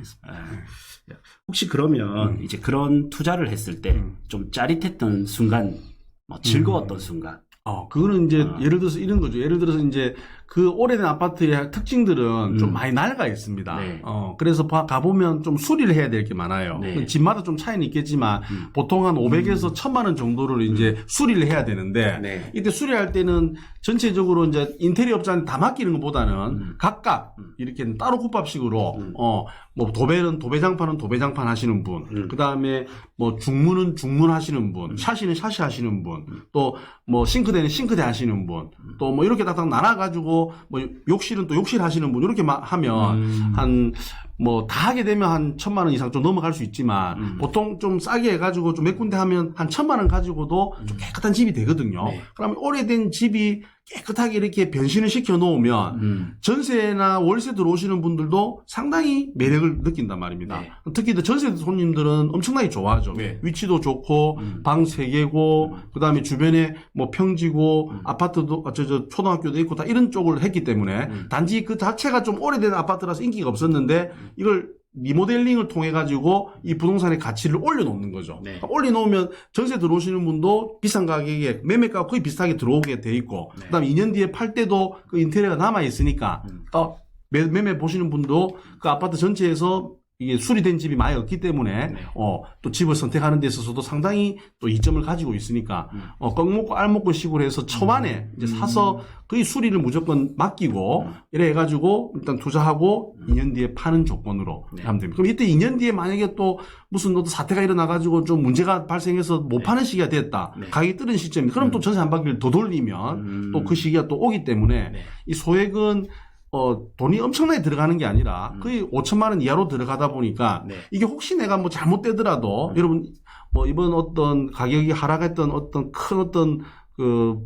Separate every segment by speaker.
Speaker 1: 있습니다.
Speaker 2: 혹시 그러면 이제 그런 투자를 했을 때 좀 짜릿했던 순간, 뭐 즐거웠던 순간.
Speaker 1: 그거는 이제 예를 들어서 이런 거죠. 예를 들어서 이제 그 오래된 아파트의 특징들은 좀 많이 낡아 있습니다.
Speaker 2: 네.
Speaker 1: 그래서 가보면 좀 수리를 해야 될 게 많아요.
Speaker 2: 네.
Speaker 1: 집마다 좀 차이는 있겠지만 보통 한 500에서 1000만 원 정도를 이제 수리를 해야 되는데
Speaker 2: 네.
Speaker 1: 이때 수리할 때는 전체적으로 이제 인테리어 업자한테 다 맡기는 것보다는 각각 이렇게 따로 국밥식으로 뭐 도배장판은 도배장판 하시는 분, 그 다음에 뭐 중문은 중문 하시는 분, 샤시는 샤시 하시는 분, 또 뭐 싱크대는 싱크대 하시는 분, 또 뭐 이렇게 딱딱 나눠가지고 뭐 욕실은 또 욕실 하시는 분 이렇게 하면 한 뭐 다 하게 되면 한 1000만 원 이상 좀 넘어갈 수 있지만 보통 좀 싸게 해가지고 좀 몇 군데 하면 한 1000만 원 가지고도 좀 깨끗한 집이 되거든요.
Speaker 2: 네.
Speaker 1: 그러면 오래된 집이 깨끗하게 이렇게 변신을 시켜 놓으면 전세나 월세 들어오시는 분들도 상당히 매력을 느낀단 말입니다.
Speaker 2: 네.
Speaker 1: 특히 전세 손님들은 엄청나게 좋아하죠.
Speaker 2: 네.
Speaker 1: 위치도 좋고 방 3개고 그다음에 주변에 뭐 평지고 아파트도 초등학교도 있고 다 이런 쪽을 했기 때문에 단지 그 자체가 좀 오래된 아파트라서 인기가 없었는데 이걸 리모델링을 통해 가지고 이 부동산의 가치를 올려놓는 거죠.
Speaker 2: 네.
Speaker 1: 올려놓으면 전세 들어오시는 분도 비싼 가격에 매매가 거의 비슷하게 들어오게 돼 있고,
Speaker 2: 네.
Speaker 1: 그다음에 2년 뒤에 팔 때도 그 인테리어가 남아 있으니까 매매 보시는 분도 그 아파트 전체에서 이게 수리된 집이 많이 없기 때문에
Speaker 2: 네.
Speaker 1: 또 집을 선택하는 데 있어서도 상당히 또 이점을 가지고 있으니까 껌 먹고 알 먹고 식으로 해서 초반에 이제 사서 거의 수리를 무조건 맡기고 이래 해가지고 일단 투자하고 2년 뒤에 파는 조건으로
Speaker 2: 네.
Speaker 1: 하면 됩니다. 그럼 이때 2년 뒤에 만약에 또 무슨 또 사태가 일어나가지고 좀 문제가 발생해서 못 파는 시기가 됐다.
Speaker 2: 네.
Speaker 1: 가격이 뜨는 시점이 그럼 또 전세 한 바퀴를 더 돌리면 또 그 시기가 또 오기 때문에
Speaker 2: 네.
Speaker 1: 이 소액은 돈이 엄청나게 들어가는 게 아니라 거의 5천만 원 이하로 들어가다 보니까
Speaker 2: 네.
Speaker 1: 이게 혹시 내가 뭐 잘못되더라도 여러분 뭐 이번 어떤 가격이 하락했던 어떤 큰 어떤 그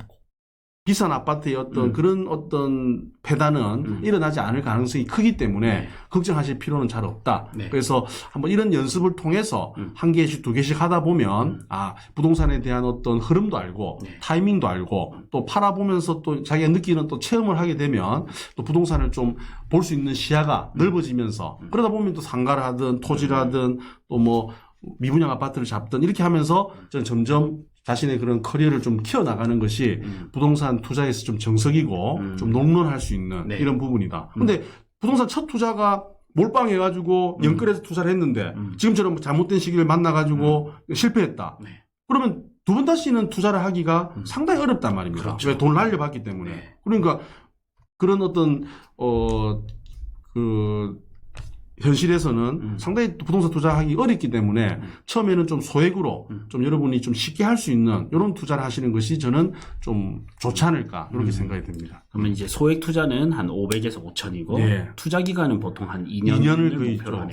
Speaker 1: 비싼 아파트의 어떤 그런 어떤 폐단은 일어나지 않을 가능성이 크기 때문에
Speaker 2: 네.
Speaker 1: 걱정하실 필요는 잘 없다.
Speaker 2: 네.
Speaker 1: 그래서 한번 이런 연습을 통해서 한 개씩 두 개씩 하다 보면 부동산에 대한 어떤 흐름도 알고
Speaker 2: 네.
Speaker 1: 타이밍도 알고 또 팔아보면서 또 자기가 느끼는 또 체험을 하게 되면 또 부동산을 좀 볼 수 있는 시야가 넓어지면서 그러다 보면 또 상가를 하든 토지를 하든 또 뭐 미분양 아파트를 잡든 이렇게 하면서 저는 점점 자신의 그런 커리어를 좀 키워나가는 것이 부동산 투자에서 좀 정석이고 좀 롱런할 수 있는
Speaker 2: 네.
Speaker 1: 이런 부분이다. 근데 부동산 첫 투자가 몰빵해가지고 연끌해서 투자를 했는데 지금처럼 잘못된 시기를 만나가지고 실패했다.
Speaker 2: 네.
Speaker 1: 그러면 두 번 다시는 투자를 하기가 상당히 어렵단 말입니다.
Speaker 2: 그렇죠.
Speaker 1: 왜 돈을 날려받기 때문에.
Speaker 2: 네.
Speaker 1: 그러니까 그런 어떤 현실에서는 상당히 부동산 투자하기 어렵기 때문에 처음에는 좀 소액으로 좀 여러분이 좀 쉽게 할 수 있는 이런 투자를 하시는 것이 저는 좀 좋지 않을까 이렇게 생각이 듭니다.
Speaker 2: 그러면 이제 소액 투자는 한 500에서 5천이고
Speaker 1: 네.
Speaker 2: 투자 기간은 보통 한 2년을
Speaker 1: 2년을 거의
Speaker 2: 목표로 하네요.